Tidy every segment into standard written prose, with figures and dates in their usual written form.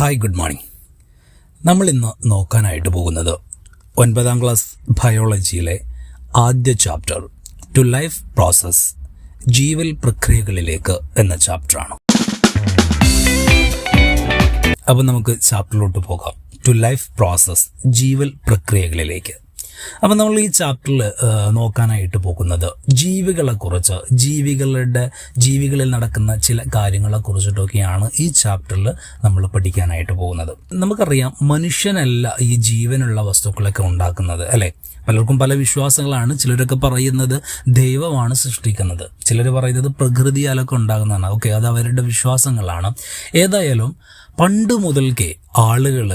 Hi, good morning. നമ്മൾ ഇന്ന് നോക്കാനായിട്ട് പോകുന്നത് 9ാം ക്ലാസ് ബയോളജിയിലെ ആദ്യ ചാപ്റ്റർ ടു ലൈഫ് പ്രോസസ്, ജീവൽ പ്രക്രിയകളിലേക്ക് എന്ന ചാപ്റ്ററാണ്. അപ്പോൾ നമുക്ക് ചാപ്റ്ററിലോട്ട് പോകാം. ടു ലൈഫ് പ്രോസസ്, ജീവൽ പ്രക്രിയകളിലേക്ക്. അപ്പം നമ്മൾ ഈ ചാപ്റ്ററിൽ നോക്കാനായിട്ട് പോകുന്നത് ജീവികളെക്കുറിച്ച്, ജീവികളിൽ നടക്കുന്ന ചില കാര്യങ്ങളെ കുറിച്ചിട്ടൊക്കെയാണ് ഈ ചാപ്റ്ററിൽ നമ്മൾ പഠിക്കാനായിട്ട് പോകുന്നത്. നമുക്കറിയാം, മനുഷ്യനല്ല ഈ ജീവനുള്ള വസ്തുക്കളൊക്കെ ഉണ്ടാക്കുന്നത്, അല്ലേ? പലർക്കും പല വിശ്വാസങ്ങളാണ്. ചിലരൊക്കെ പറയുന്നത് ദൈവമാണ് സൃഷ്ടിക്കുന്നത്, ചിലർ പറയുന്നത് പ്രകൃതിയാലൊക്കെ ഉണ്ടാകുന്നതാണ്. ഓക്കെ, അത് അവരുടെ വിശ്വാസങ്ങളാണ്. ഏതായാലും പണ്ട് മുതൽക്കേ ആളുകൾ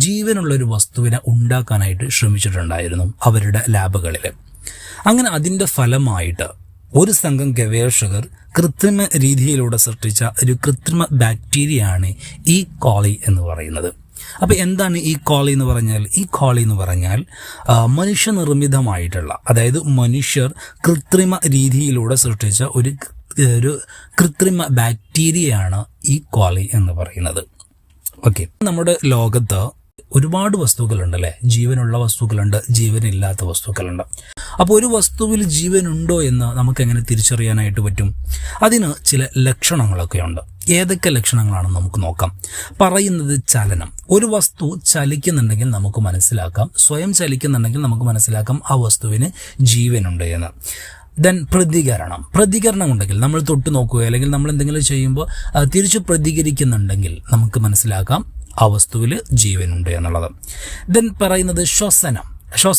ജീവനുള്ളൊരു വസ്തുവിനെ ഉണ്ടാക്കാനായിട്ട് ശ്രമിച്ചിട്ടുണ്ടായിരുന്നു അവരുടെ ലാബുകളിൽ. അങ്ങനെ അതിൻ്റെ ഫലമായിട്ട് ഒരു സംഘം ഗവേഷകർ കൃത്രിമ രീതിയിലൂടെ സൃഷ്ടിച്ച ഒരു കൃത്രിമ ബാക്ടീരിയയാണ് ഈ കോളി എന്ന് പറയുന്നത്. അപ്പോൾ എന്താണ് ഈ കോളി എന്ന് പറഞ്ഞാൽ? ഈ കോളി എന്ന് പറഞ്ഞാൽ മനുഷ്യനിർമ്മിതമായിട്ടുള്ള, അതായത് മനുഷ്യർ കൃത്രിമ രീതിയിലൂടെ സൃഷ്ടിച്ച ഒരു കൃത്രിമ ബാക്ടീരിയയാണ് ഈ കോളി എന്ന് പറയുന്നത്. ഓക്കെ, നമ്മുടെ ലോകത്ത് ഒരുപാട് വസ്തുക്കളുണ്ടല്ലേ? ജീവനുള്ള വസ്തുക്കളുണ്ട്, ജീവനില്ലാത്ത വസ്തുക്കളുണ്ട്. അപ്പോൾ ഒരു വസ്തുവിൽ ജീവനുണ്ടോ എന്ന് നമുക്ക് എങ്ങനെ തിരിച്ചറിയാനായിട്ട് പറ്റും? അതിന് ചില ലക്ഷണങ്ങളൊക്കെ ഉണ്ട്. ഏതൊക്കെ ലക്ഷണങ്ങളാണെന്ന് നമുക്ക് നോക്കാം. പറയുന്നത് ചലനം. ഒരു വസ്തു ചലിക്കുന്നുണ്ടെങ്കിൽ നമുക്ക് മനസ്സിലാക്കാം, സ്വയം ചലിക്കുന്നുണ്ടെങ്കിൽ നമുക്ക് മനസ്സിലാക്കാം ആ വസ്തുവിന് ജീവനുണ്ട് എന്ന്. ദെൻ പ്രതികരണം ഉണ്ടെങ്കിൽ, നമ്മൾ തൊട്ട് നോക്കുകയോ അല്ലെങ്കിൽ നമ്മൾ എന്തെങ്കിലും ചെയ്യുമ്പോൾ തിരിച്ചു പ്രതികരിക്കുന്നുണ്ടെങ്കിൽ നമുക്ക് മനസ്സിലാക്കാം ആ വസ്തുവിൽ ജീവനുണ്ട് എന്നുള്ളത്. ദെൻ പറയുന്നത് ശ്വസനം.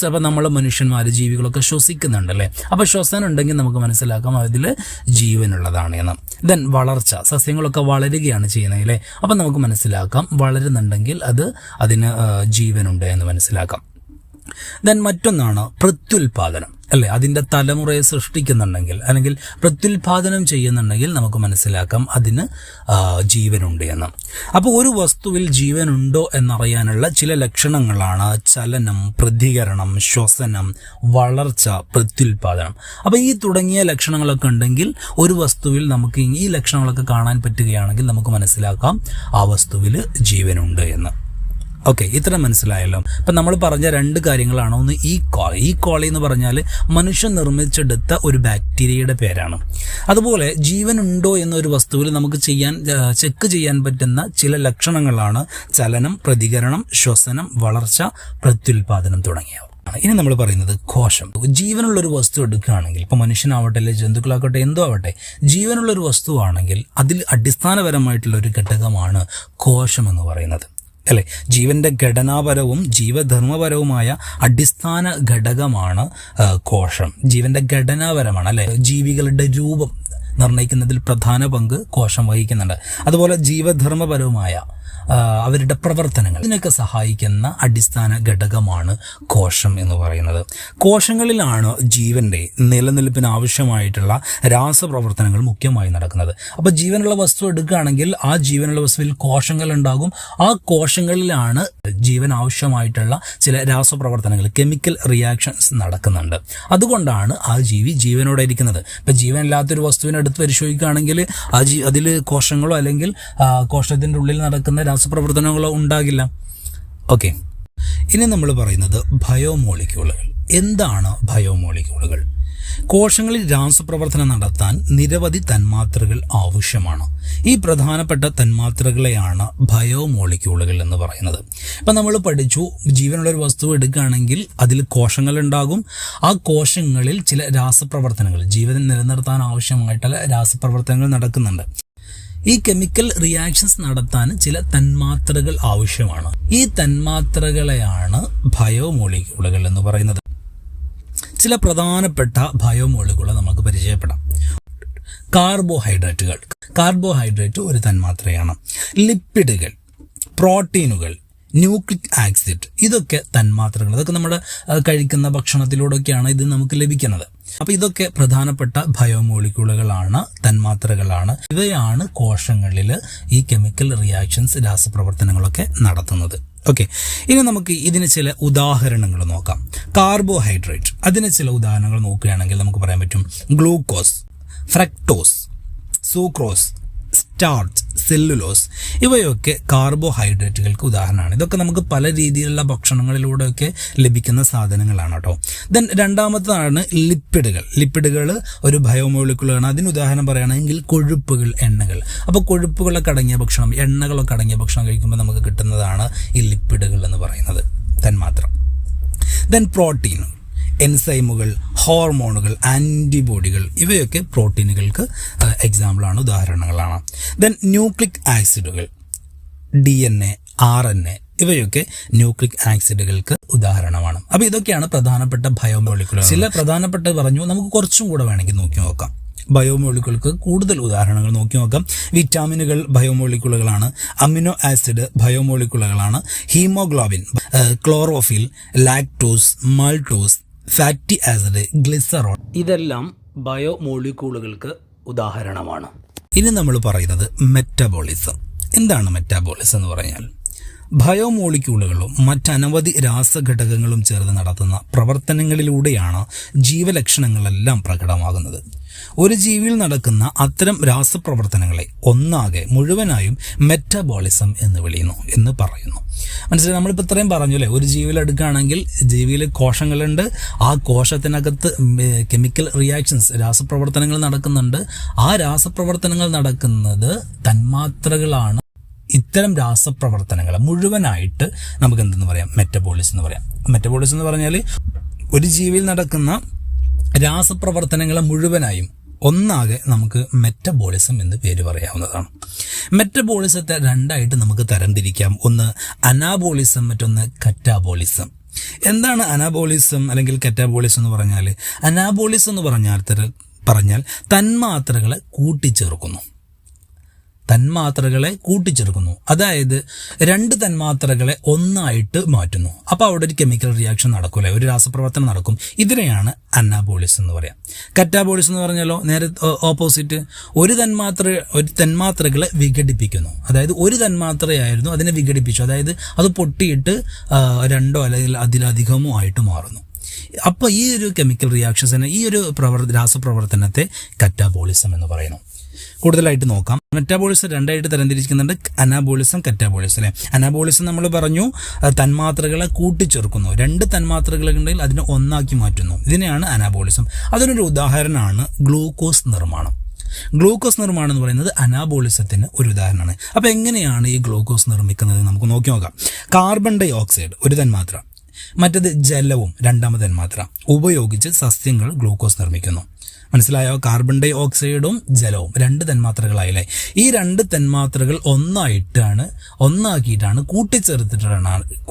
അപ്പോൾ നമ്മൾ മനുഷ്യന്മാർ, ജീവികളൊക്കെ ശ്വസിക്കുന്നുണ്ടല്ലേ? അപ്പോൾ ശ്വസനം ഉണ്ടെങ്കിൽ നമുക്ക് മനസ്സിലാക്കാം അതിൽ ജീവനുള്ളതാണ് എന്ന്. ദെൻ വളർച്ച. സസ്യങ്ങളൊക്കെ വളരുകയാണ് ചെയ്യുന്നത്, അല്ലേ? അപ്പം നമുക്ക് മനസ്സിലാക്കാം വളരുന്നുണ്ടെങ്കിൽ അതിന് ജീവനുണ്ട് എന്ന് മനസ്സിലാക്കാം. ദെൻ മറ്റൊന്നാണ് പ്രത്യുൽപാദനം, അല്ലേ? അതിൻ്റെ തലമുറയെ സൃഷ്ടിക്കുന്നുണ്ടെങ്കിൽ അല്ലെങ്കിൽ പ്രത്യുൽപാദനം ചെയ്യുന്നുണ്ടെങ്കിൽ നമുക്ക് മനസ്സിലാക്കാം അതിന് ജീവനുണ്ട് എന്ന്. അപ്പോൾ ഒരു വസ്തുവിൽ ജീവനുണ്ടോ എന്നറിയാനുള്ള ചില ലക്ഷണങ്ങളാണ് ചലനം, പ്രതികരണം, ശ്വസനം, വളർച്ച, പ്രത്യുൽപാദനം. അപ്പോൾ ഈ തുടങ്ങിയ ലക്ഷണങ്ങളൊക്കെ ഉണ്ടെങ്കിൽ ഒരു വസ്തുവിൽ നമുക്ക് ഈ ലക്ഷണങ്ങളൊക്കെ കാണാൻ പറ്റുകയാണെങ്കിൽ നമുക്ക് മനസ്സിലാക്കാം ആ വസ്തുവിൽ ജീവനുണ്ട് എന്ന്. ഓക്കെ, ഇത്ര മനസ്സിലായല്ലോ. അപ്പം നമ്മൾ പറഞ്ഞ രണ്ട് കാര്യങ്ങളാണ്. ഒന്ന് ഈ കോളി എന്ന് പറഞ്ഞാൽ മനുഷ്യൻ നിർമ്മിച്ചെടുത്ത ഒരു ബാക്ടീരിയയുടെ പേരാണ്. അതുപോലെ ജീവനുണ്ടോ എന്നൊരു വസ്തുവിൽ നമുക്ക് ചെക്ക് ചെയ്യാൻ പറ്റുന്ന ചില ലക്ഷണങ്ങളാണ് ചലനം, പ്രതികരണം, ശ്വസനം, വളർച്ച, പ്രത്യുൽപാദനം തുടങ്ങിയവ. ഇനി നമ്മൾ പറയുന്നത് കോശം. ജീവനുള്ളൊരു വസ്തു എടുക്കുകയാണെങ്കിൽ, ഇപ്പോൾ മനുഷ്യനാവട്ടെ അല്ലെങ്കിൽ ജന്തുക്കളാകട്ടെ എന്തോ ആവട്ടെ, ജീവനുള്ളൊരു വസ്തുവാണെങ്കിൽ അതിൽ അടിസ്ഥാനപരമായിട്ടുള്ള ഒരു ഘടകമാണ് കോശം എന്ന് പറയുന്നത്, അല്ലേ? ജീവന്റെ ഘടനാപരവും ജീവധർമ്മപരവുമായ അടിസ്ഥാന ഘടകമാണ് കോശം. ജീവന്റെ ഘടനാപരമാണ്, അല്ലേ? ജീവികളുടെ രൂപം നിർണ്ണയിക്കുന്നതിൽ പ്രധാന പങ്ക് കോശം വഹിക്കുന്നുണ്ട്. അതുപോലെ ജീവധർമ്മപരവുമായ അവരുടെ പ്രവർത്തനങ്ങൾ, ഇതിനൊക്കെ സഹായിക്കുന്ന അടിസ്ഥാന ഘടകമാണ് കോശം എന്ന് പറയുന്നത്. കോശങ്ങളിലാണ് ജീവന്റെ നിലനിൽപ്പിന് ആവശ്യമായിട്ടുള്ള രാസപ്രവർത്തനങ്ങൾ മുഖ്യമായി നടക്കുന്നത്. അപ്പോൾ ജീവനുള്ള വസ്തു എടുക്കുകയാണെങ്കിൽ ആ ജീവനുള്ള വസ്തുവിൽ കോശങ്ങൾ ഉണ്ടാകും. ആ കോശങ്ങളിലാണ് ജീവൻ ആവശ്യമായിട്ടുള്ള ചില രാസപ്രവർത്തനങ്ങൾ, കെമിക്കൽ റിയാക്ഷൻസ് നടക്കുന്നുണ്ട്. അതുകൊണ്ടാണ് ആ ജീവി ജീവനോടെ ഇരിക്കുന്നത്. ഇപ്പം ജീവനില്ലാത്തൊരു വസ്തുവിനെ എടുത്ത് പരിശോധിക്കുകയാണെങ്കിൽ അതിൽ കോശങ്ങളോ അല്ലെങ്കിൽ കോശത്തിൻ്റെ ഉള്ളിൽ നടക്കുന്ന രാസപ്രവർത്തനങ്ങളോ ഉണ്ടാകില്ല. ഓക്കെ, ഇനി നമ്മൾ പറയുന്നത് ബയോമോളിക്യൂളുകൾ. എന്താണ് ബയോമോളിക്യൂളുകൾ? കോശങ്ങളിൽ രാസപ്രവർത്തനം നടത്താൻ നിരവധി തന്മാത്രകൾ ആവശ്യമാണ്. ഈ പ്രധാനപ്പെട്ട തന്മാത്രകളെയാണ് ബയോമോളിക്യൂളുകൾ എന്ന് പറയുന്നത്. ഇപ്പം നമ്മൾ പഠിച്ചു, ജീവനുള്ളൊരു വസ്തു എടുക്കുകയാണെങ്കിൽ അതിൽ കോശങ്ങൾ ഉണ്ടാകും. ആ കോശങ്ങളിൽ ചില രാസപ്രവർത്തനങ്ങൾ, ജീവൻ നിലനിർത്താൻ ആവശ്യമായിട്ടുള്ള രാസപ്രവർത്തനങ്ങൾ നടക്കുന്നുണ്ട്. ഈ കെമിക്കൽ റിയാക്ഷൻസ് നടത്താൻ ചില തന്മാത്രകൾ ആവശ്യമാണ്. ഈ തന്മാത്രകളെയാണ് ബയോമോളിക്യൂളുകൾ എന്ന് പറയുന്നത്. ചില പ്രധാനപ്പെട്ട ബയോമോളിക്യൂളുകൾ നമുക്ക് പരിചയപ്പെടാം. കാർബോഹൈഡ്രേറ്റ് ഒരു തന്മാത്രയാണ്. ലിപ്പിഡുകൾ, പ്രോട്ടീനുകൾ, ന്യൂക്ലിക് ആസിഡ്, ഇതൊക്കെ തന്മാത്രകൾ. ഇതൊക്കെ നമ്മുടെ കഴിക്കുന്ന ഭക്ഷണത്തിലൂടെയൊക്കെയാണ് ഇത് നമുക്ക് ലഭിക്കുന്നത്. അപ്പോൾ ഇതൊക്കെ പ്രധാനപ്പെട്ട ബയോമോളിക്യൂളുകളാണ്, തന്മാത്രകളാണ്. ഇവയാണ് കോശങ്ങളിൽ ഈ കെമിക്കൽ റിയാക്ഷൻസ്, രാസപ്രവർത്തനങ്ങളൊക്കെ നടത്തുന്നത്. ഓക്കെ, ഇനി നമുക്ക് ഇതിന് ചില ഉദാഹരണങ്ങൾ നോക്കാം. കാർബോഹൈഡ്രേറ്റ്, അതിന് ചില ഉദാഹരണങ്ങൾ നോക്കുകയാണെങ്കിൽ നമുക്ക് പറയാൻ പറ്റും glucose, fructose, sucrose, starch, cellulose ഇവയൊക്കെ കാർബോഹൈഡ്രേറ്റുകൾക്ക് ഉദാഹരണമാണ്. ഇതൊക്കെ നമുക്ക് പല രീതിയിലുള്ള ഭക്ഷണങ്ങളിലൂടെയൊക്കെ ലഭിക്കുന്ന സാധനങ്ങളാണ് കേട്ടോ. ദെൻ രണ്ടാമത്തതാണ് ലിപ്പിഡുകൾ ഒരു ബയോമോളിക്കുളാണ്. അതിന് ഉദാഹരണം പറയുകയാണെങ്കിൽ കൊഴുപ്പുകൾ, എണ്ണകൾ. അപ്പോൾ കൊഴുപ്പുകളൊക്കെ അടങ്ങിയ ഭക്ഷണം, എണ്ണകളൊക്കെ അടങ്ങിയ ഭക്ഷണം കഴിക്കുമ്പോൾ നമുക്ക് കിട്ടുന്നതാണ് ഈ ലിപ്പിഡുകൾ എന്ന് പറയുന്നത്, തന്മാത്ര. ദെൻ പ്രോട്ടീൻ, എൻസൈമുകൾ, ഹോർമോണുകൾ, ആൻറ്റിബോഡികൾ ഇവയൊക്കെ പ്രോട്ടീനുകൾക്ക് എക്സാമ്പിളാണ്, ഉദാഹരണങ്ങളാണ്. ദെൻ ന്യൂക്ലിക് ആസിഡുകൾ, DNA, RNA ഇവയൊക്കെ ന്യൂക്ലിക് ആസിഡുകൾക്ക് ഉദാഹരണമാണ്. അപ്പോൾ ഇതൊക്കെയാണ് പ്രധാനപ്പെട്ട ബയോമോളിക്കുലർ. ചില പ്രധാനപ്പെട്ട പറഞ്ഞു, നമുക്ക് കുറച്ചും കൂടെ വേണമെങ്കിൽ നോക്കി നോക്കാം. ബയോമോളിക്കുകൾക്ക് കൂടുതൽ ഉദാഹരണങ്ങൾ നോക്കി നോക്കാം. വിറ്റാമിനുകൾ ബയോമോളിക്കുകളാണ്, അമിനോ ആസിഡ് ബയോമോളിക്കുകളാണ്, haemoglobin, chlorophyll, lactose, maltose, fatty acid, glycerol ഇതെല്ലാം ബയോമോളിക്യൂളുകൾക്ക് ഉദാഹരണമാണ്. ഇനി നമ്മൾ പറയുന്നത് മെറ്റബോളിസം. എന്താണ് മെറ്റബോളിസം എന്ന് പറഞ്ഞാൽ? ബയോമോളിക്യൂളുകളും മറ്റനവധി രാസഘടകങ്ങളും ചേർന്ന് നടത്തുന്ന പ്രവർത്തനങ്ങളിലൂടെയാണ് ജീവലക്ഷണങ്ങളെല്ലാം പ്രകടമാകുന്നത്. ഒരു ജീവിയിൽ നടക്കുന്ന അത്തരം രാസപ്രവർത്തനങ്ങളെ ഒന്നാകെ മുഴുവനായും മെറ്റബോളിസം എന്ന് വിളിക്കുന്നു എന്ന് പറയുന്നു. മനസ്സിലായി? നമ്മളിപ്പോൾ ഇത്രയും പറഞ്ഞു അല്ലേ, ഒരു ജീവിയിൽ എടുക്കുകയാണെങ്കിൽ ജീവിയിൽ കോശങ്ങളുണ്ട്, ആ കോശത്തിനകത്ത് കെമിക്കൽ റിയാക്ഷൻസ്, രാസപ്രവർത്തനങ്ങൾ നടക്കുന്നുണ്ട്. ആ രാസപ്രവർത്തനങ്ങൾ നടക്കുന്നത് തന്മാത്രകളാണ്. ഇത്തരം രാസപ്രവർത്തനങ്ങൾ മുഴുവനായിട്ട് നമുക്ക് എന്തെന്ന് പറയാം? മെറ്റബോളിസം എന്ന് പറയാം. മെറ്റബോളിസം എന്ന് പറഞ്ഞാൽ ഒരു ജീവിയിൽ നടക്കുന്ന രാസപ്രവർത്തനങ്ങളെ മുഴുവനായും ഒന്നാകെ നമുക്ക് മെറ്റബോളിസം എന്ന് പേര് പറയാവുന്നതാണ്. മെറ്റബോളിസത്തെ രണ്ടായിട്ട് നമുക്ക് തരംതിരിക്കാം. ഒന്ന് അനാബോളിസം, മറ്റൊന്ന് കറ്റാബോളിസം. എന്താണ് അനാബോളിസം അല്ലെങ്കിൽ കറ്റാബോളിസം എന്ന് പറഞ്ഞാൽ? അനാബോളിസം എന്ന് പറഞ്ഞാൽ തന്മാത്രകളെ കൂട്ടിച്ചേർക്കുന്നു. അതായത് രണ്ട് തന്മാത്രകളെ ഒന്നായിട്ട് മാറ്റുന്നു. അപ്പോൾ അവിടെ ഒരു കെമിക്കൽ റിയാക്ഷൻ നടക്കൂലേ, ഒരു രാസപ്രവർത്തനം നടക്കും. ഇതിനെയാണ് അനാബോളിസം എന്ന് പറയാം. കറ്റാബോളിസം എന്ന് പറഞ്ഞാലോ നേരെ ഓപ്പോസിറ്റ്, ഒരു തന്മാത്രകളെ വിഘടിപ്പിക്കുന്നു. അതായത് ഒരു തന്മാത്രയായിരുന്നു, അതിനെ വിഘടിപ്പിച്ചു, അതായത് അത് പൊട്ടിയിട്ട് രണ്ടോ അല്ലെങ്കിൽ അതിലധികമോ ആയിട്ട് മാറുന്നു. അപ്പോൾ ഈ ഒരു കെമിക്കൽ റിയാക്ഷൻസിനെ, ഈ ഒരു രാസപ്രവർത്തനത്തെ കറ്റാബോളിസം എന്ന് പറയുന്നു. കൂടുതലായിട്ട് നോക്കാം. മെറ്റാബോളിസം രണ്ടായിട്ട് തരംതിരിക്കുന്നുണ്ട്, അനാബോളിസം, കറ്റാബോളിസം അല്ലേ. അനാബോളിസം നമ്മൾ പറഞ്ഞു തന്മാത്രകളെ കൂട്ടിച്ചേർക്കുന്നു, രണ്ട് തന്മാത്രകളുണ്ടെങ്കിൽ അതിനെ ഒന്നാക്കി മാറ്റുന്നു. ഇതിനെയാണ് അനാബോളിസം. അതിനൊരു ഉദാഹരണമാണ് ഗ്ലൂക്കോസ് നിർമ്മാണം. ഗ്ലൂക്കോസ് നിർമ്മാണം എന്ന് പറയുന്നത് അനാബോളിസത്തിന് ഒരു ഉദാഹരണമാണ്. അപ്പോൾ എങ്ങനെയാണ് ഈ ഗ്ലൂക്കോസ് നിർമ്മിക്കുന്നത് നമുക്ക് നോക്കി നോക്കാം. കാർബൺ ഡൈ ഓക്സൈഡ് ഒരു തന്മാത്ര, മറ്റത് ജലവും രണ്ടാമത്തെ തന്മാത്ര ഉപയോഗിച്ച് സസ്യങ്ങൾ ഗ്ലൂക്കോസ് നിർമ്മിക്കുന്നു. മനസ്സിലായോ? കാർബൺ ഡൈ ഓക്സൈഡും ജലവും രണ്ട് തന്മാത്രകളായില്ലേ. ഈ രണ്ട് തന്മാത്രകൾ ഒന്നാക്കിയിട്ടാണ്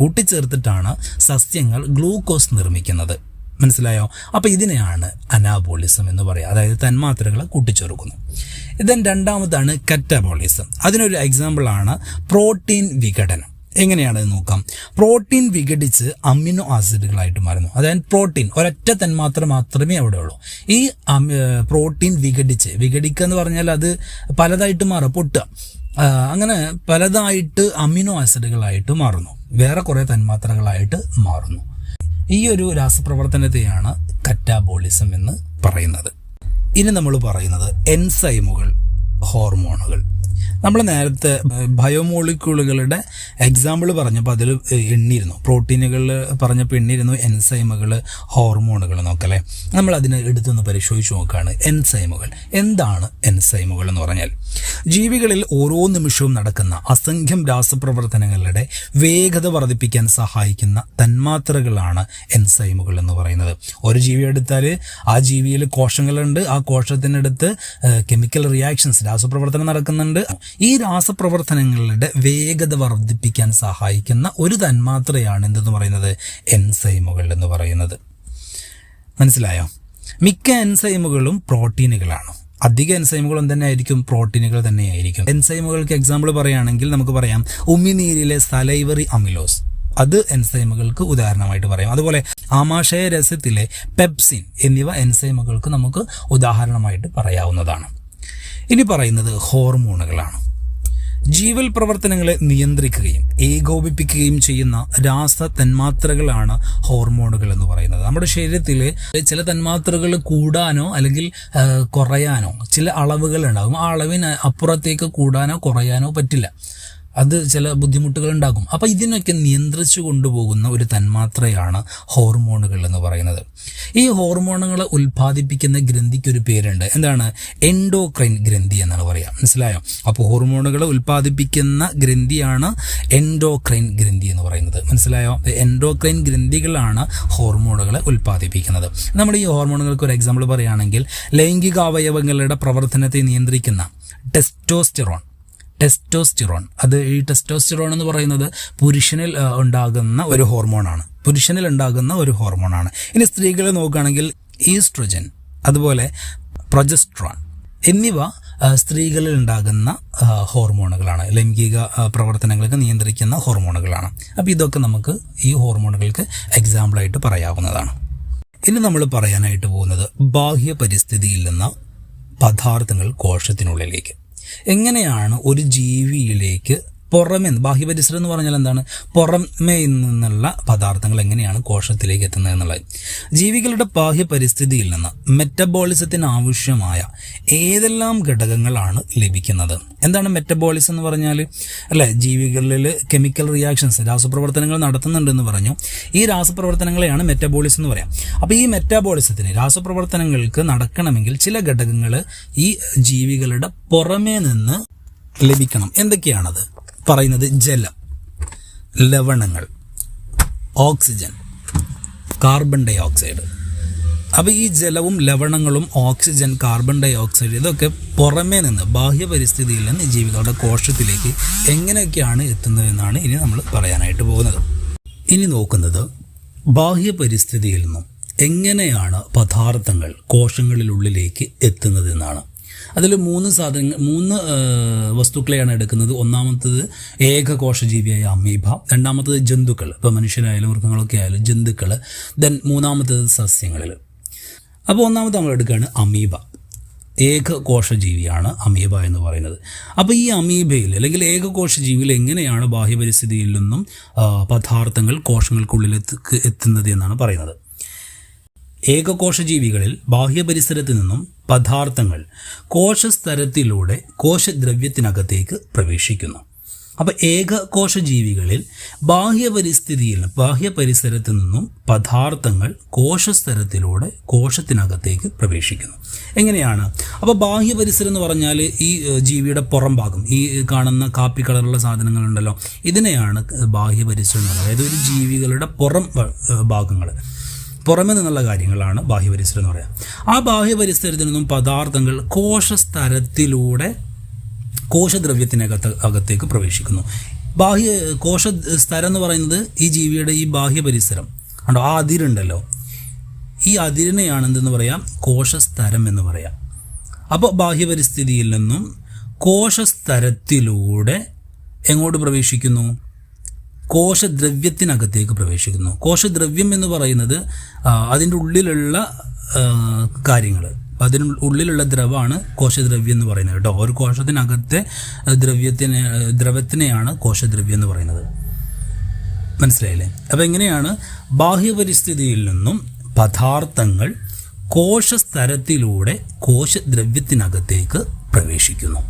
കൂട്ടിച്ചേർത്തിട്ടാണ് സസ്യങ്ങൾ ഗ്ലൂക്കോസ് നിർമ്മിക്കുന്നത്. മനസ്സിലായോ? അപ്പോൾ ഇതിനെയാണ് അനാബോളിസം എന്ന് പറയുക, അതായത് തന്മാത്രകളെ കൂട്ടിച്ചേർക്കുന്നു. ഇതൻ രണ്ടാമതാണ് കറ്റാബോളിസം. അതിനൊരു എക്സാമ്പിളാണ് പ്രോട്ടീൻ വിഘടനം. എങ്ങനെയാണെന്ന് നോക്കാം. പ്രോട്ടീൻ വിഘടിച്ച് അമിനോ ആസിഡുകളായിട്ട് മാറുന്നു. അതായത് പ്രോട്ടീൻ ഒരൊറ്റ തന്മാത്ര മാത്രമേ അവിടെ ഉള്ളൂ. ഈ പ്രോട്ടീൻ വിഘടിക്കുക എന്ന് പറഞ്ഞാൽ അത് പലതായിട്ട് മാറുക, പൊട്ടുക, അങ്ങനെ പലതായിട്ട് അമിനോ ആസിഡുകളായിട്ട് മാറുന്നു, വേറെ കുറേ തന്മാത്രകളായിട്ട് മാറുന്നു. ഈ ഒരു രാസപ്രവർത്തനത്തെയാണ് കറ്റാബോളിസം എന്ന് പറയുന്നത്. ഇനി നമ്മൾ പറയുന്നത് എൻസൈമുകൾ, ഹോർമോണുകൾ. നമ്മൾ നേരത്തെ ബയോമോളിക്യൂളുകളുടെ എക്സാമ്പിൾ പറഞ്ഞപ്പോൾ അതിൽ എണ്ണിയിരുന്നു, പ്രോട്ടീനുകൾ പറഞ്ഞപ്പോൾ എണ്ണിയിരുന്നു, എൻസൈമുകൾ, ഹോർമോണുകൾ നോക്കല്ലേ. നമ്മൾ അതിനെ എടുത്തൊന്ന് പരിശോധിച്ച് നോക്കുകയാണ്. എൻസൈമുകൾ എന്താണ്? എൻസൈമുകൾ എന്ന് പറഞ്ഞാൽ ജീവികളിൽ ഓരോ നിമിഷവും നടക്കുന്ന അസംഖ്യം രാസപ്രവർത്തനങ്ങളുടെ വേഗത വർദ്ധിപ്പിക്കാൻ സഹായിക്കുന്ന തന്മാത്രകളാണ് എൻസൈമുകൾ എന്ന് പറയുന്നത്. ഒരു ജീവി എടുത്താൽ ആ ജീവിയിൽ കോശങ്ങളുണ്ട്, ആ കോശത്തിനടുത്ത് കെമിക്കൽ റിയാക്ഷൻസ്, രാസപ്രവർത്തനം നടക്കുന്നുണ്ട്. ഈ രാസപ്രവർത്തനങ്ങളുടെ വേഗത വർദ്ധിപ്പിക്കാൻ സഹായിക്കുന്ന ഒരു തന്മാത്രയാണ് എന്തെന്ന് പറയുന്നത്? എൻസൈമുകൾ എന്ന് പറയുന്നത്. മനസ്സിലായോ? മിക്ക എൻസൈമുകളും പ്രോട്ടീനുകളാണ്. അധിക എൻസൈമുകളും തന്നെ ആയിരിക്കും പ്രോട്ടീനുകൾ തന്നെയായിരിക്കും. എൻസൈമുകൾക്ക് എക്സാമ്പിൾ പറയുകയാണെങ്കിൽ നമുക്ക് പറയാം ഉമിനീരിലെ സലൈവറി അമിലോസ്, അത് എൻസൈമുകൾക്ക് ഉദാഹരണമായിട്ട് പറയാം. അതുപോലെ ആമാശയ രസത്തിലെ പെപ്സിൻ എന്നിവ എൻസൈമുകൾക്ക് നമുക്ക് ഉദാഹരണമായിട്ട് പറയാവുന്നതാണ്. ഇനി പറയുന്നത് ഹോർമോണുകളാണ്. ജീവൽ പ്രവർത്തനങ്ങളെ നിയന്ത്രിക്കുകയും ഏകോപിപ്പിക്കുകയും ചെയ്യുന്ന രാസ തന്മാത്രകളാണ് ഹോർമോണുകൾ എന്ന് പറയുന്നത്. നമ്മുടെ ശരീരത്തിൽ ചില തന്മാത്രകൾ കൂടാനോ അല്ലെങ്കിൽ കുറയാനോ ചില അളവുകൾ ഉണ്ടാകും. ആ അളവിന് അപ്പുറത്തേക്ക് കൂടാനോ കുറയാനോ പറ്റില്ല. അത് ചില ബുദ്ധിമുട്ടുകൾ ഉണ്ടാകും. അപ്പോൾ ഇതിനൊക്കെ നിയന്ത്രിച്ചു കൊണ്ടുപോകുന്ന ഒരു തന്മാത്രയാണ് ഹോർമോണുകൾ എന്ന് പറയുന്നത്. ഈ ഹോർമോണുകളെ ഉൽപ്പാദിപ്പിക്കുന്ന ഗ്രന്ഥിക്ക് ഒരു പേരുണ്ട്. എന്താണ്? എൻഡോക്രൈൻ ഗ്രന്ഥി എന്നാണ് പറയുക. മനസ്സിലായോ? അപ്പോൾ ഹോർമോണുകളെ ഉൽപ്പാദിപ്പിക്കുന്ന ഗ്രന്ഥിയാണ് എൻഡോക്രൈൻ ഗ്രന്ഥി എന്ന് പറയുന്നത്. മനസ്സിലായോ? എൻഡോക്രൈൻ ഗ്രന്ഥികളാണ് ഹോർമോണുകളെ ഉൽപ്പാദിപ്പിക്കുന്നത്. നമ്മൾ ഈ ഹോർമോണുകൾക്ക് ഒരു എക്സാമ്പിൾ പറയുകയാണെങ്കിൽ ലൈംഗികാവയവങ്ങളുടെ പ്രവർത്തനത്തെ നിയന്ത്രിക്കുന്ന ടെസ്റ്റോസ്റ്റിറോൺ, അത് ഈ ടെസ്റ്റോസ്റ്റിറോൺ എന്ന് പറയുന്നത് പുരുഷനിൽ ഉണ്ടാകുന്ന ഒരു ഹോർമോണാണ്. ഇനി സ്ത്രീകളെ നോക്കുകയാണെങ്കിൽ ഈസ്ട്രോജൻ, അതുപോലെ പ്രൊജസ്ട്രോൺ എന്നിവ സ്ത്രീകളിൽ ഉണ്ടാകുന്ന ഹോർമോണുകളാണ്. ലൈംഗിക പ്രവർത്തനങ്ങൾക്ക് നിയന്ത്രിക്കുന്ന ഹോർമോണുകളാണ്. അപ്പോൾ ഇതൊക്കെ നമുക്ക് ഈ ഹോർമോണുകൾക്ക് എക്സാമ്പിളായിട്ട് പറയാവുന്നതാണ്. ഇനി നമ്മൾ പറയാനായിട്ട് പോകുന്നത് ബാഹ്യ പരിസ്ഥിതിയിൽ നിന്ന് പദാർത്ഥങ്ങൾ കോശത്തിനുള്ളിലേക്ക് എങ്ങനെയാണ് ഒരു ജീവിയിലേക്ക് പുറമേ, ബാഹ്യപരിസരം എന്ന് പറഞ്ഞാൽ എന്താണ്? പുറമേ നിന്നുള്ള പദാർത്ഥങ്ങൾ എങ്ങനെയാണ് കോശത്തിലേക്ക് എത്തുന്നത് എന്നുള്ളത്. ജീവികളുടെ ബാഹ്യ പരിസ്ഥിതിയിൽ നിന്ന് മെറ്റബോളിസത്തിന് ആവശ്യമായ ഏതെല്ലാം ഘടകങ്ങളാണ് ലഭിക്കുന്നത്? എന്താണ് മെറ്റബോളിസം എന്ന് പറഞ്ഞാൽ? അല്ലേ, ജീവികളിൽ കെമിക്കൽ റിയാക്ഷൻസ്, രാസപ്രവർത്തനങ്ങൾ നടത്തുന്നുണ്ടെന്ന് പറഞ്ഞു. ഈ രാസപ്രവർത്തനങ്ങളെയാണ് മെറ്റബോളിസം എന്ന് പറയാം. അപ്പോൾ ഈ മെറ്റബോളിസത്തിന്, രാസപ്രവർത്തനങ്ങൾക്ക് നടക്കണമെങ്കിൽ ചില ഘടകങ്ങൾ ഈ ജീവികളുടെ പുറമേ നിന്ന് ലഭിക്കണം. എന്തൊക്കെയാണത് പറയുന്നത്? ജലം, ലവണങ്ങൾ, ഓക്സിജൻ, കാർബൺ ഡൈ ഓക്സൈഡ്. അപ്പോൾ ഈ ജലവും ലവണങ്ങളും ഓക്സിജൻ, കാർബൺ ഡൈ ഓക്സൈഡ് ഇതൊക്കെ പുറമേ നിന്ന്, ബാഹ്യ പരിസ്ഥിതിയിൽ നിന്ന് ജീവികളുടെ കോശത്തിലേക്ക് എങ്ങനെയൊക്കെയാണ് എത്തുന്നതെന്നാണ് ഇനി നമ്മൾ പറയാനായിട്ട് പോകുന്നത്. ഇനി നോക്കുന്നത് ബാഹ്യ പരിസ്ഥിതിയിൽ നിന്നും എങ്ങനെയാണ് പദാർത്ഥങ്ങൾ കോശങ്ങളിലുള്ളിലേക്ക് എത്തുന്നതെന്നാണ്. അതിൽ മൂന്ന് വസ്തുക്കളെയാണ് എടുക്കുന്നത്. ഒന്നാമത്തത് ഏകകോശജീവിയായ അമീബ, രണ്ടാമത്തത് ജന്തുക്കൾ, ഇപ്പോൾ മനുഷ്യരായാലും മൃഗങ്ങളൊക്കെ ആയാലും ജന്തുക്കൾ, ദെൻ മൂന്നാമത്തത് സസ്യങ്ങളിൽ. അപ്പോൾ ഒന്നാമത് നമ്മൾ എടുക്കുകയാണ് അമീബ. ഏകകോശജീവിയാണ് അമീബ എന്ന് പറയുന്നത്. അപ്പോൾ ഈ അമീബയിൽ അല്ലെങ്കിൽ ഏകകോശജീവിയിൽ എങ്ങനെയാണ് ബാഹ്യപരിസ്ഥിതിയിൽ നിന്നും പദാർത്ഥങ്ങൾ കോശങ്ങൾക്കുള്ളിലേക്ക് എത്തുന്നത് എന്നാണ് പറയുന്നത്. ഏകകോശജീവികളിൽ ബാഹ്യപരിസരത്ത് നിന്നും പദാർത്ഥങ്ങൾ കോശസ്തരത്തിലൂടെ കോശദ്രവ്യത്തിനകത്തേക്ക് പ്രവേശിക്കുന്നു. അപ്പോൾ ഏകകോശജീവികളിൽ ബാഹ്യപരിസരത്ത് നിന്നും പദാർത്ഥങ്ങൾ കോശസ്തരത്തിലൂടെ കോശത്തിനകത്തേക്ക് പ്രവേശിക്കുന്നു. എങ്ങനെയാണ്? അപ്പോൾ ബാഹ്യപരിസരം എന്ന് പറഞ്ഞാൽ ഈ ജീവിയുടെ പുറം ഭാഗം, ഈ കാണുന്ന കാപ്പി കളറുള്ള സാധനങ്ങളുണ്ടല്ലോ, ഇതിനെയാണ് ബാഹ്യപരിസരം എന്ന് പറയുന്നത്. അതായത് ഒരു ജീവികളുടെ പുറം ഭാഗങ്ങൾ, പുറമെ നിന്നുള്ള കാര്യങ്ങളാണ് ബാഹ്യപരിസരം എന്ന് പറയാം. ആ ബാഹ്യപരിസരത്തിൽ നിന്നും പദാർത്ഥങ്ങൾ കോശസ്തരത്തിലൂടെ കോശദ്രവ്യത്തിനകത്തേക്ക് പ്രവേശിക്കുന്നു. കോശസ്തരം എന്ന് പറയുന്നത് ഈ ജീവിയുടെ ഈ ബാഹ്യപരിസരം കണ്ടോ, ആ അതിരുണ്ടല്ലോ, ഈ അതിരിനെയാണ് എന്തെന്ന് പറയാം? കോശസ്തരം എന്ന് പറയാം. അപ്പോൾ ബാഹ്യപരിസ്ഥിതിയിൽ നിന്നും കോശസ്തരത്തിലൂടെ എങ്ങോട്ട് പ്രവേശിക്കുന്നു? കോശദ്രവ്യത്തിനകത്തേക്ക് പ്രവേശിക്കുന്നു. കോശദ്രവ്യം എന്ന് പറയുന്നത് അതിൻ്റെ ഉള്ളിലുള്ള കാര്യങ്ങൾ, അതിനുള്ളിലുള്ള ദ്രവമാണ് കോശദ്രവ്യം എന്ന് പറയുന്നത് കേട്ടോ. ഒരു കോശത്തിനകത്തെ ദ്രവത്തിനെയാണ് കോശദ്രവ്യം എന്ന് പറയുന്നത്. മനസ്സിലായില്ലേ? അപ്പോൾ എങ്ങനെയാണ് ബാഹ്യപരിസ്ഥിതിയിൽ നിന്നും പദാർത്ഥങ്ങൾ കോശസ്തരത്തിലൂടെ കോശദ്രവ്യത്തിനകത്തേക്ക് പ്രവേശിക്കുന്നു?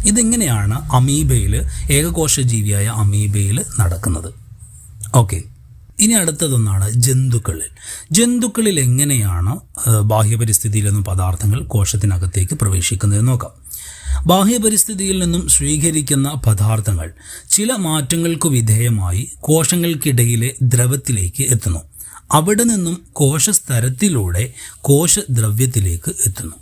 ഇതെങ്ങനെയാണ് അമീബയിൽ, ഏകകോശജീവിയായ അമീബയിൽ നടക്കുന്നത്? ഓക്കെ, ഇനി അടുത്തതൊന്നാണ് ജന്തുക്കളിൽ എങ്ങനെയാണ് ബാഹ്യപരിസ്ഥിതിയിൽ നിന്നും പദാർത്ഥങ്ങൾ കോശത്തിനകത്തേക്ക് പ്രവേശിക്കുന്നതെന്ന് നോക്കാം. ബാഹ്യപരിസ്ഥിതിയിൽ നിന്നും സ്വീകരിക്കുന്ന പദാർത്ഥങ്ങൾ ചില മാറ്റങ്ങൾക്ക് വിധേയമായി കോശങ്ങൾക്കിടയിലെ ദ്രവത്തിലേക്ക് എത്തുന്നു. അവിടെ നിന്നും കോശസ്തരത്തിലൂടെ കോശദ്രവ്യത്തിലേക്ക് എത്തുന്നു.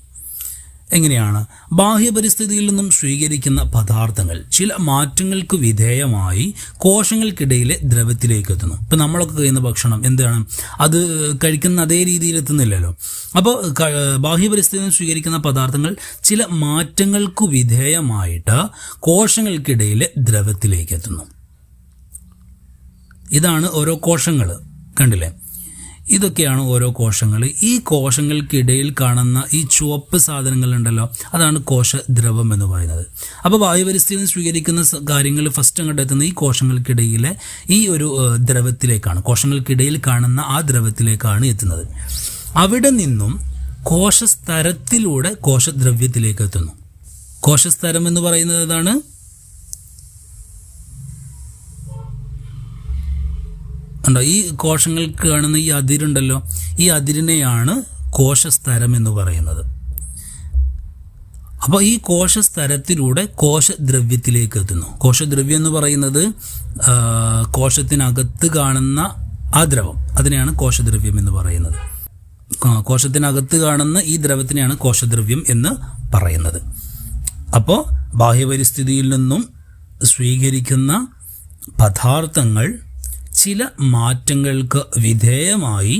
എങ്ങനെയാണ്? ബാഹ്യപരിസ്ഥിതിയിൽ നിന്നും സ്വീകരിക്കുന്ന പദാർത്ഥങ്ങൾ ചില മാറ്റങ്ങൾക്ക് വിധേയമായി കോശങ്ങൾക്കിടയിലെ ദ്രവത്തിലേക്ക് എത്തുന്നു. ഇപ്പം നമ്മളൊക്കെ കഴിക്കുന്ന ഭക്ഷണം എന്താണ്? അത് കഴിക്കുന്ന അതേ രീതിയിൽ എത്തുന്നില്ലല്ലോ. അപ്പോൾ ബാഹ്യപരിസ്ഥിതിയിൽ നിന്നും സ്വീകരിക്കുന്ന പദാർത്ഥങ്ങൾ ചില മാറ്റങ്ങൾക്ക് വിധേയമായിട്ട് കോശങ്ങൾക്കിടയിലെ ദ്രവത്തിലേക്ക് എത്തുന്നു. ഇതാണ് ഓരോ കോശങ്ങൾ, കണ്ടില്ലേ? ഇതൊക്കെയാണ് ഓരോ കോശങ്ങൾ. ഈ കോശങ്ങൾക്കിടയിൽ കാണുന്ന ഈ ചുവപ്പ് സാധനങ്ങളുണ്ടല്ലോ, അതാണ് കോശദ്രവം എന്ന് പറയുന്നത്. അപ്പോൾ ബാഹ്യപരിസ്ഥിതിയിൽ നിന്ന് സ്വീകരിക്കുന്ന കാര്യങ്ങൾ ഫസ്റ്റ് അങ്ങോട്ട് എത്തുന്ന ഈ കോശങ്ങൾക്കിടയിലെ ഈ ഒരു ദ്രവത്തിലേക്കാണ്, കോശങ്ങൾക്കിടയിൽ കാണുന്ന ആ ദ്രവത്തിലേക്കാണ് എത്തുന്നത്. അവിടെ നിന്നും കോശസ്തരത്തിലൂടെ കോശദ്രവ്യത്തിലേക്ക് എത്തുന്നു. കോശസ്തരം എന്ന് പറയുന്നത് ഏതാണ്? ഉണ്ടോ, ഈ കോശങ്ങൾക്ക് കാണുന്ന ഈ അതിരുണ്ടല്ലോ, ഈ അതിരിനെയാണ് കോശസ്തരം എന്ന് പറയുന്നത്. അപ്പോൾ ഈ കോശസ്തരത്തിലൂടെ കോശദ്രവ്യത്തിലേക്ക് എത്തുന്നു. കോശദ്രവ്യം എന്ന് പറയുന്നത് കോശത്തിനകത്ത് കാണുന്ന ആ ദ്രവം, അതിനെയാണ് കോശദ്രവ്യം എന്ന് പറയുന്നത്. കോശത്തിനകത്ത് കാണുന്ന ഈ ദ്രവത്തിനെയാണ് കോശദ്രവ്യം എന്ന് പറയുന്നത്. അപ്പോൾ ബാഹ്യപരിസ്ഥിതിയിൽ നിന്നും സ്വീകരിക്കുന്ന പദാർത്ഥങ്ങൾ ചില മാറ്റങ്ങൾക്ക് വിധേയമായി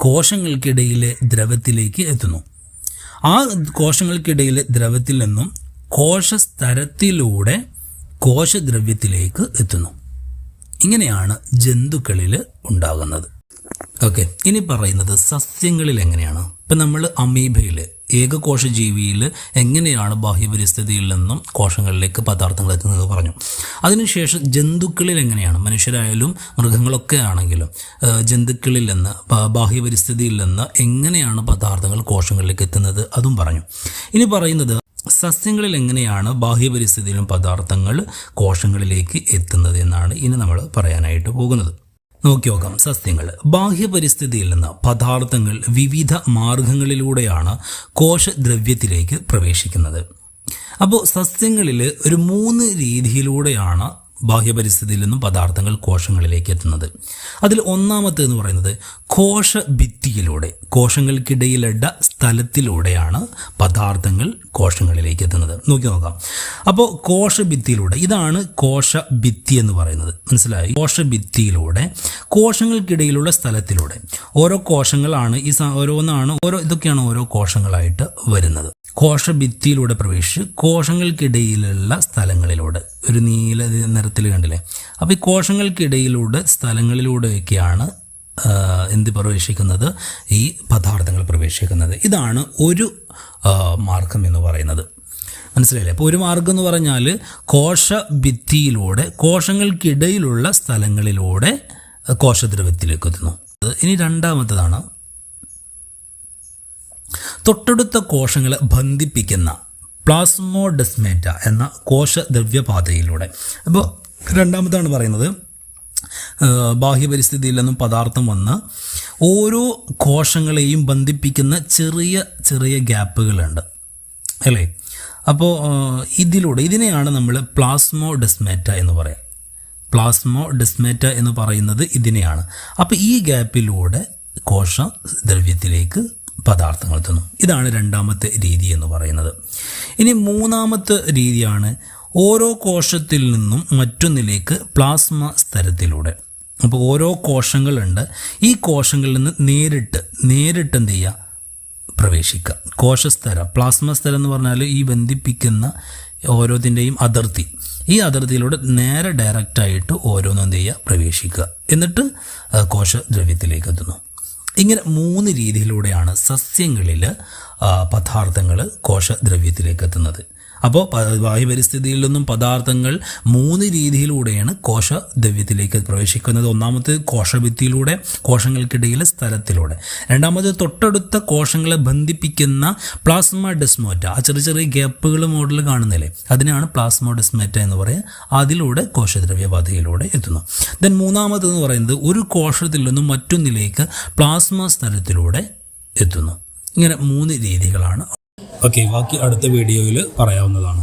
കോശങ്ങൾക്കിടയിലെ ദ്രവത്തിലേക്ക് എത്തുന്നു. ആ കോശങ്ങൾക്കിടയിലെ ദ്രവത്തിൽ നിന്നും കോശസ്തരത്തിലൂടെ കോശദ്രവ്യത്തിലേക്ക് എത്തുന്നു. ഇങ്ങനെയാണ് ജന്തുക്കളിൽ ഉണ്ടാകുന്നത്. ഓക്കെ, ഇനി പറയുന്നത് സസ്യങ്ങളിൽ എങ്ങനെയാണ്. ഇപ്പം നമ്മൾ അമീബയിൽ, ഏകകോശ ജീവിയിൽ എങ്ങനെയാണ് ബാഹ്യപരിസ്ഥിതിയിൽ നിന്നും കോശങ്ങളിലേക്ക് പദാർത്ഥങ്ങൾ എത്തുന്നത് പറഞ്ഞു. അതിനുശേഷം ജന്തുക്കളിൽ എങ്ങനെയാണ്, മനുഷ്യരായാലും മൃഗങ്ങളൊക്കെ ആണെങ്കിലും ജന്തുക്കളിൽ നിന്ന്, ബാഹ്യപരിസ്ഥിതിയിൽ നിന്ന് എങ്ങനെയാണ് പദാർത്ഥങ്ങൾ കോശങ്ങളിലേക്ക് എത്തുന്നത് അതും പറഞ്ഞു. ഇനി പറയുന്നത് സസ്യങ്ങളിൽ എങ്ങനെയാണ് ബാഹ്യപരിസ്ഥിതിയിലും പദാർത്ഥങ്ങൾ കോശങ്ങളിലേക്ക് എത്തുന്നത് എന്നാണ് ഇനി നമ്മൾ പറയാനായിട്ട് പോകുന്നത്. നോക്കി നോക്കാം. സസ്യങ്ങൾ ബാഹ്യപരിസ്ഥിതിയിൽ നിന്ന് പദാർത്ഥങ്ങൾ വിവിധ മാർഗങ്ങളിലൂടെയാണ് കോശദ്രവ്യത്തിലേക്ക് പ്രവേശിക്കുന്നത്. അപ്പോൾ സസ്യങ്ങളിൽ ഒരു 3 രീതിയിലൂടെയാണ് ബാഹ്യപരിസ്ഥിതിയിൽ നിന്നും പദാർത്ഥങ്ങൾ കോശങ്ങളിലേക്ക് എത്തുന്നത്. അതിൽ ഒന്നാമത്തേന്ന് പറയുന്നത് കോശഭിത്തിയിലൂടെ, കോശങ്ങൾക്കിടയിലുള്ള സ്ഥലത്തിലൂടെയാണ് പദാർത്ഥങ്ങൾ കോശങ്ങളിലേക്ക് എത്തുന്നത്. നോക്കി നോക്കാം. അപ്പോൾ കോശഭിത്തിയിലൂടെ, ഇതാണ് കോശഭിത്തി എന്ന് പറയുന്നത്, മനസ്സിലായി? കോശഭിത്തിയിലൂടെ, കോശങ്ങൾക്കിടയിലുള്ള സ്ഥലത്തിലൂടെ, ഓരോ കോശങ്ങളാണ് ഈ ഓരോന്നാണ്, ഇതൊക്കെയാണ് ഓരോ കോശങ്ങളായിട്ട് വരുന്നത്. കോശഭിത്തിയിലൂടെ പ്രവേശിച്ച് കോശങ്ങൾക്കിടയിലുള്ള സ്ഥലങ്ങളിലൂടെ, ഒരു നീല നിറത്തിൽ കണ്ടില്ലേ, അപ്പോൾ ഈ കോശങ്ങൾക്കിടയിലൂടെ സ്ഥലങ്ങളിലൂടെയൊക്കെയാണ് എന്ത് പ്രവേശിക്കുന്നത്, ഈ പദാർത്ഥങ്ങൾ പ്രവേശിക്കുന്നത്. ഇതാണ് ഒരു മാർഗം എന്ന് പറയുന്നത്, മനസ്സിലായില്ലേ? അപ്പോൾ ഒരു മാർഗം എന്ന് പറഞ്ഞാൽ കോശഭിത്തിയിലൂടെ, കോശങ്ങൾക്കിടയിലുള്ള സ്ഥലങ്ങളിലൂടെ കോശദ്രവ്യത്തിലേക്ക് എത്തുന്നു. ഇനി രണ്ടാമത്തേതാണ് തൊട്ടടുത്ത കോശങ്ങളെ ബന്ധിപ്പിക്കുന്ന പ്ലാസ്മോഡെസ്മാറ്റ എന്ന കോശദ്രവ്യപാതയിലൂടെ. അപ്പോൾ രണ്ടാമതാണ് പറയുന്നത്, ബാഹ്യപരിസ്ഥിതിയിൽ നിന്നും പദാർത്ഥം വന്ന് ഓരോ കോശങ്ങളെയും ബന്ധിപ്പിക്കുന്ന ചെറിയ ചെറിയ ഗ്യാപ്പുകളുണ്ട് അല്ലേ? അപ്പോൾ ഇതിനെയാണ് നമ്മൾ പ്ലാസ്മോഡെസ്മാറ്റ എന്ന് പറയാം. പ്ലാസ്മോഡെസ്മാറ്റ എന്ന് പറയുന്നത് ഇതിനെയാണ്. അപ്പോൾ ഈ ഗ്യാപ്പിലൂടെ കോശദ്രവ്യത്തിലേക്ക് പദാർത്ഥങ്ങൾ എത്തുന്നു. ഇതാണ് രണ്ടാമത്തെ രീതി എന്ന് പറയുന്നത്. ഇനി മൂന്നാമത്തെ രീതിയാണ് ഓരോ കോശത്തിൽ നിന്നും മറ്റൊന്നിലേക്ക് പ്ലാസ്മ സ്തരത്തിലൂടെ. അപ്പോൾ ഓരോ കോശങ്ങളുണ്ട്, ഈ കോശങ്ങളിൽ നിന്ന് നേരിട്ട് എന്ത് ചെയ്യുക, പ്രവേശിക്കുക. കോശസ്തരം, പ്ലാസ്മ സ്തരം എന്ന് പറഞ്ഞാൽ ഈ ബന്ധിപ്പിക്കുന്ന ഓരോത്തിൻ്റെയും അതിർത്തി, ഈ അതിർത്തിയിലൂടെ നേരെ ഡയറക്റ്റായിട്ട് ഓരോന്നും എന്ത് ചെയ്യുക, പ്രവേശിക്കുക. എന്നിട്ട് കോശദ്രവ്യത്തിലേക്ക് എത്തുന്നു. ഇങ്ങനെ 3 രീതിയിലൂടെയാണ് സസ്യങ്ങളിൽ പദാർത്ഥങ്ങൾ കോശദ്രവ്യത്തിലേക്ക് എത്തുന്നത്. അപ്പോൾ ബാഹ്യപരിസ്ഥിതിയിൽ നിന്നും പദാർത്ഥങ്ങൾ 3 രീതിയിലൂടെയാണ് കോശദ്രവ്യത്തിലേക്ക് പ്രവേശിക്കുന്നത്. ഒന്നാമത് കോശഭിത്തിയിലൂടെ, കോശങ്ങൾക്കിടയിലെ സ്ഥലത്തിലൂടെ. രണ്ടാമത് തൊട്ടടുത്ത കോശങ്ങളെ ബന്ധിപ്പിക്കുന്ന പ്ലാസ്മോഡെസ്മാറ്റ, ആ ചെറിയ ചെറിയ ഗ്യാപ്പുകൾ മോഡൽ കാണുന്നില്ലേ, അതിനാണ് പ്ലാസ്മോഡെസ്മാറ്റ എന്ന് പറയുക. അതിലൂടെ കോശദ്രവ്യപാതയിലൂടെ എത്തുന്നു. ദെൻ മൂന്നാമതെന്ന് പറയുന്നത് ഒരു കോശത്തിൽ നിന്നും മറ്റൊന്നിലേക്ക് പ്ലാസ്മ സ്തരത്തിലൂടെ എത്തുന്നു. ഇങ്ങനെ 3 രീതികളാണ്. ഓക്കെ, ബാക്കി അടുത്ത വീഡിയോയിൽ പറയാവുന്നതാണ്.